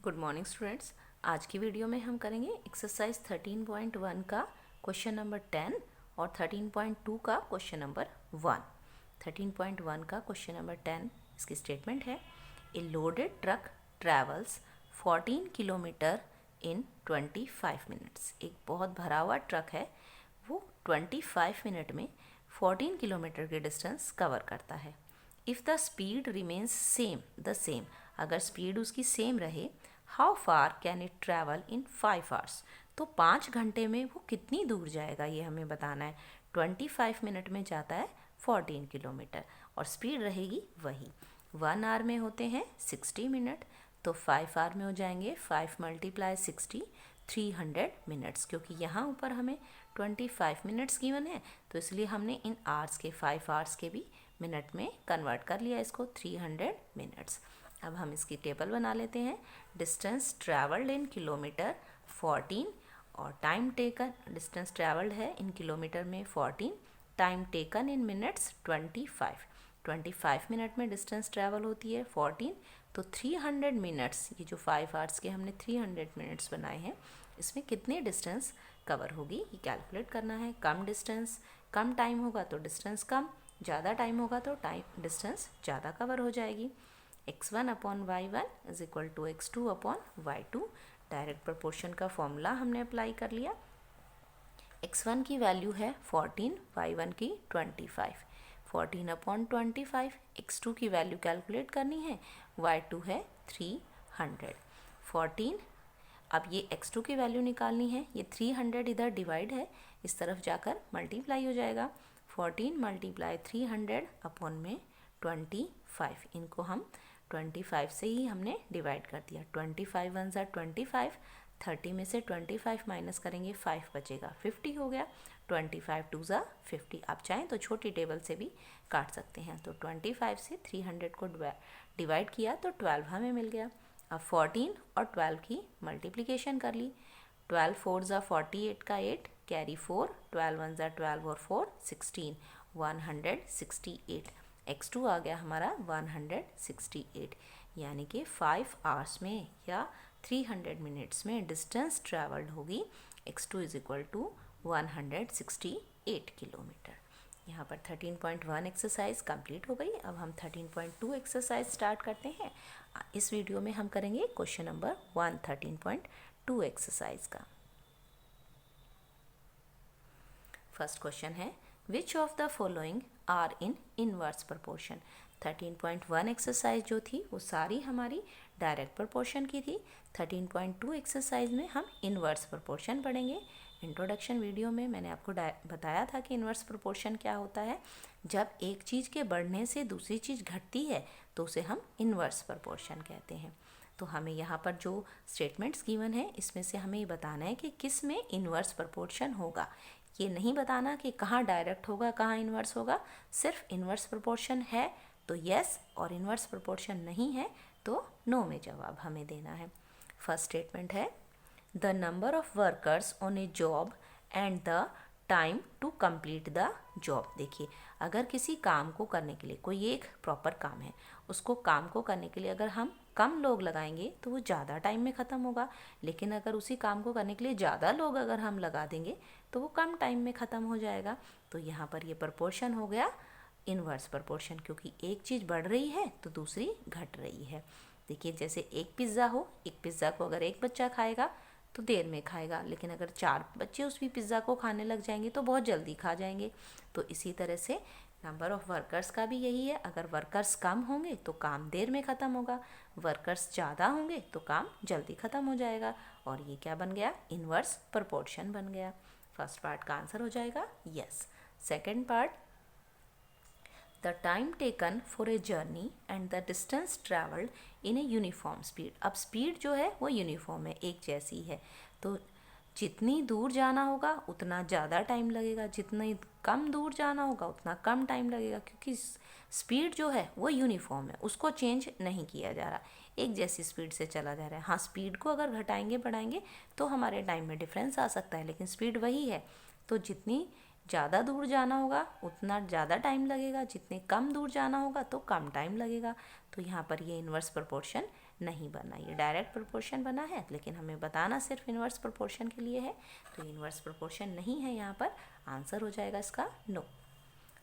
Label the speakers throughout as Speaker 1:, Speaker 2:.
Speaker 1: Good morning students. आज की video में हम करेंगे एक्सरसाइज 13.1 का क्वेश्चन नंबर 10 और 13.2 का क्वेश्चन नंबर 1। 13.1 का क्वेश्चन नंबर 10 इसकी स्टेटमेंट है, a loaded truck travels 14 kilometre in 25 minutes. एक बहुत भरा हुआ ट्रक है, वो 25 मिनट में 14 किलोमीटर की डिस्टेंस कवर करता है। If the speed remains same, अगर स्पीड उसकी सेम रहे, how far can it travel in 5 hours. तो 5 घंटे में वो कितनी दूर जाएगा ये हमें बताना है। 25 मिनट में जाता है 14 किलोमीटर और स्पीड रहेगी वही। 1 आवर में होते हैं 60 मिनट, तो 5 आवर में हो जाएंगे 5 × 60 300 मिनट्स। क्योंकि यहाँ ऊपर हमें 25 मिनट्स गिवन है, तो इसलिए हमने इन आवर्स के 5 आवर्स के भी मिनट में कन्वर्ट कर लिया इसको 300 मिनट्स। अब हम इसकी टेबल बना लेते हैं। डिस्टेंस ट्रैवल्ड इन किलोमीटर 14 और टाइम टेकन, डिस्टेंस ट्रैवल्ड है इन किलोमीटर में 14, time taken in minutes 25। 25 minute में डिस्टेंस ट्रैवल होती है 14, तो 300 मिनट्स, ये जो 5 आवर्स के हमने 300 मिनट्स बनाए हैं, इसमें कितने डिस्टेंस कवर होगी ये कैलकुलेट करना है। कम डिस्टेंस कम टाइम होगा तो डिस्टेंस कम, ज़्यादा टाइम होगा तो टाइम डिस्टेंस ज़्यादा कवर हो जाएगी। x1/y1 is equal to x2/y2। Direct proportion का फॉर्मूला हमने अप्लाई कर लिया। x1 की वैल्यू है 14, y1 की 25। 14/25। x2 की वैल्यू कैलकुलेट करनी है, y2 है 300। 14, अब ये x2 की वैल्यू निकालनी है, ये 300 इधर डिवाइड है, इस तरफ जाकर मल्टीप्लाई हो जाएगा। 14 × 300 अपॉन में 25, इनको हम 25 से ही हमने डिवाइड कर दिया। 25 1 ज़ा 25, 30 में से 25 माइनस करेंगे 5 बचेगा, 50 हो गया। 25 2 ज़ा 50। आप चाहें तो छोटी टेबल से भी काट सकते हैं। तो 25 से 300 को डिवाइड किया तो 12 हमें मिल गया। अब 14 और 12 की मल्टीप्लिकेशन कर ली। 12 4 ज़ा 48 का 8 कैरी 4, 12 1 ज़ा 12 और 4 16, 168। x2 आ गया हमारा 168, यानी कि 5 आवर्स में या 300 मिनट्स में डिस्टेंस ट्रैवल्ड होगी x2 is equal to 168 kilometre. यहाँ पर 13.1 एक्सरसाइज कंप्लीट हो गई। अब हम 13.2 एक्सरसाइज स्टार्ट करते हैं। इस वीडियो में हम करेंगे क्वेश्चन नंबर 1 13.2 एक्सरसाइज का। फर्स्ट क्वेश्चन है, which of the following are in inverse proportion. 13.1 exercise जो थी वो सारी हमारी डायरेक्ट प्रोपोर्शन की थी। 13.2 एक्सरसाइज में हम इनवर्स प्रोपोर्शन पढ़ेंगे। इंट्रोडक्शन वीडियो में मैंने आपको बताया था कि इनवर्स प्रोपोर्शन क्या होता है। जब एक चीज़ के बढ़ने से दूसरी चीज़ घटती है तो उसे हम इनवर्स प्रोपोर्शन कहते हैं। तो हमें यहाँ पर जो स्टेटमेंट्स गिवन है इसमें से हमें ये बताना है कि किस में इनवर्स प्रोपोर्शन होगा। ये नहीं बताना कि कहाँ डायरेक्ट होगा कहाँ इन्वर्स होगा। सिर्फ इन्वर्स प्रोपोर्शन है तो यस, और इन्वर्स प्रोपोर्शन नहीं है तो नो में जवाब हमें देना है। फर्स्ट स्टेटमेंट है, the number of workers on a job and the time to complete the job. देखिए, अगर किसी काम को करने के लिए, कोई एक प्रॉपर काम है, उसको काम को करने के लिए अगर हम कम लोग लगाएंगे तो वो ज़्यादा टाइम में ख़त्म होगा। लेकिन अगर उसी काम को करने के लिए ज़्यादा लोग अगर हम लगा देंगे तो वो कम टाइम में ख़त्म हो जाएगा। तो यहाँ पर ये प्रोपोर्शन हो गया इनवर्स प्रोपोर्शन, क्योंकि एक चीज़ बढ़ रही है तो दूसरी घट रही है। देखिए, जैसे एक पिज़्ज़ा हो, एक पिज़्ज़ा को अगर एक बच्चा खाएगा तो देर में खाएगा, लेकिन अगर 4 बच्चे उस भी पिज़्ज़ा को खाने लग जाएंगे तो बहुत जल्दी खा जाएंगे। तो इसी तरह से नंबर ऑफ़ वर्कर्स का भी यही है। अगर वर्कर्स कम होंगे तो काम देर में ख़त्म होगा, वर्कर्स ज़्यादा होंगे तो काम जल्दी ख़त्म हो जाएगा। और ये क्या बन गया, इनवर्स प्रोपोर्शन बन गया। फर्स्ट पार्ट का आंसर हो जाएगा yes. Second part, the time taken for a journey and the distance travelled in a uniform speed. अब स्पीड जो है वो यूनिफॉर्म है, एक जैसी है, तो जितनी दूर जाना होगा उतना ज़्यादा टाइम लगेगा, जितनी कम दूर जाना होगा उतना कम टाइम लगेगा, क्योंकि स्पीड जो है वो यूनिफॉर्म है, उसको चेंज नहीं किया जा रहा, एक जैसी स्पीड से चला जा रहा है। हाँ, स्पीड को अगर घटाएंगे बढ़ाएंगे तो हमारे टाइम में डिफरेंस आ सकता है, लेकिन स्पीड वही है। तो जितनी ज़्यादा दूर जाना होगा उतना ज़्यादा टाइम लगेगा, जितने कम दूर जाना होगा तो कम टाइम लगेगा। तो यहाँ पर ये इन्वर्स प्रोपोर्शन नहीं बना। ये डायरेक्ट प्रोपोर्शन बना है, लेकिन हमें बताना सिर्फ इन्वर्स प्रोपोर्शन के लिए है, तो इन्वर्स प्रोपोर्शन नहीं है यहाँ पर। आंसर हो जाएगा इसका no.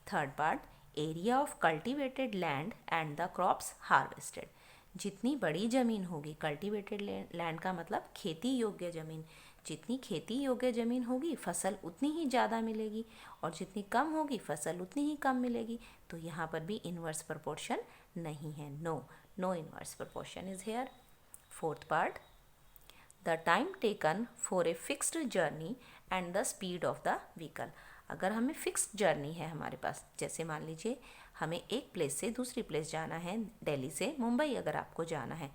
Speaker 1: Third part, area of cultivated land and the crops harvested. जितनी बड़ी ज़मीन होगी, कल्टिवेटेड लैंड का मतलब खेती योग्य ज़मीन, जितनी खेती योग्य ज़मीन होगी फसल उतनी ही ज़्यादा मिलेगी, और जितनी कम होगी फसल उतनी ही कम मिलेगी। तो यहाँ पर भी इन्वर्स प्रोपोर्शन नहीं है, no inverse proportion is here. Fourth part, the time taken for a fixed journey and the speed of the vehicle. अगर हमें फिक्स्ड जर्नी है हमारे पास, जैसे मान लीजिए हमें एक प्लेस से दूसरी प्लेस जाना है, दिल्ली से मुंबई अगर आपको जाना है,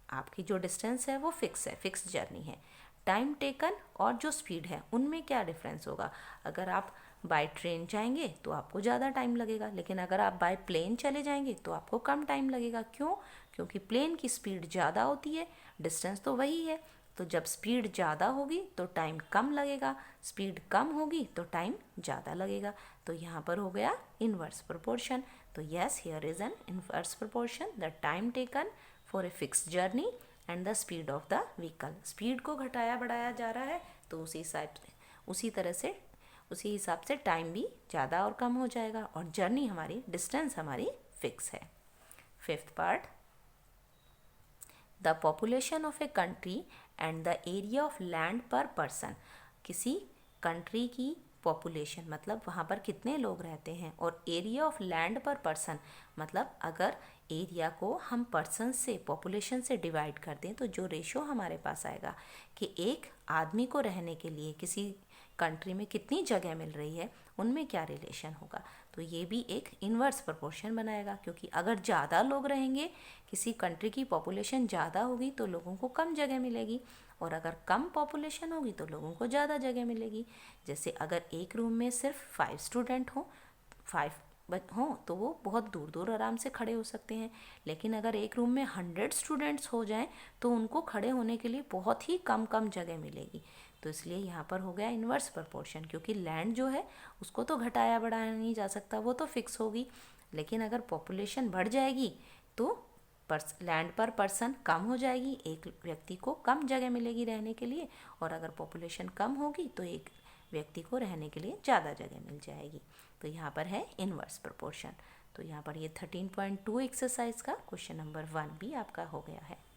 Speaker 1: आपकी जो डिस्टेंस है वो फिक्स है, फिक्स जर्नी है। टाइम टेकन और जो स्पीड है उनमें क्या डिफरेंस होगा? अगर आप बाय ट्रेन जाएंगे तो आपको ज़्यादा टाइम लगेगा, लेकिन अगर आप बाय प्लेन चले जाएंगे तो आपको कम टाइम लगेगा। क्यों? क्योंकि प्लेन की स्पीड ज़्यादा होती है, डिस्टेंस तो वही है, तो जब स्पीड ज़्यादा होगी तो टाइम कम लगेगा, स्पीड कम होगी तो टाइम ज़्यादा लगेगा। तो यहाँ पर हो गया इन्वर्स प्रोपोर्शन। तो yes, here is an inverse proportion, the time taken for a fixed journey and the speed of the vehicle. Speed को घटाया बढ़ाया जा रहा है, तो उसी हिसाब से टाइम भी ज़्यादा और कम हो जाएगा, और जर्नी हमारी, डिस्टेंस हमारी फिक्स है। Fifth part, the population of a country and the area of land पर पर्सन। किसी कंट्री की पॉपुलेशन मतलब वहाँ पर कितने लोग रहते हैं, और एरिया ऑफ लैंड पर पर्सन मतलब अगर एरिया को हम पर्सन से, पॉपुलेशन से डिवाइड कर दें, तो जो रेशो हमारे पास आएगा कि एक आदमी को रहने के लिए किसी कंट्री में कितनी जगह मिल रही है, उनमें क्या रिलेशन होगा। तो ये भी एक इन्वर्स प्रोपोर्शन बनाएगा, क्योंकि अगर ज़्यादा लोग रहेंगे, किसी कंट्री की पॉपुलेशन ज़्यादा होगी तो लोगों को कम जगह मिलेगी, और अगर कम पॉपुलेशन होगी तो लोगों को ज़्यादा जगह मिलेगी। जैसे अगर एक रूम में सिर्फ 5 स्टूडेंट हों, 5 हों तो वो बहुत दूर दूर आराम से खड़े हो सकते हैं, लेकिन अगर एक रूम में 100 स्टूडेंट्स हो जाएं तो उनको खड़े होने के लिए बहुत ही कम जगह मिलेगी। तो इसलिए यहाँ पर हो गया इन्वर्स प्रोपोर्शन, क्योंकि लैंड जो है उसको तो घटाया बढ़ाया नहीं जा सकता, वो तो फिक्स होगी, लेकिन अगर पॉपुलेशन बढ़ जाएगी तो लैंड पर पर्सन कम हो जाएगी, एक व्यक्ति को कम जगह मिलेगी रहने के लिए, और अगर पॉपुलेशन कम होगी तो एक व्यक्ति को रहने के लिए ज़्यादा जगह मिल जाएगी। तो यहाँ पर है इन्वर्स प्रोपोर्शन। तो यहाँ पर ये 13.2 एक्सरसाइज का क्वेश्चन नंबर 1 भी आपका हो गया है।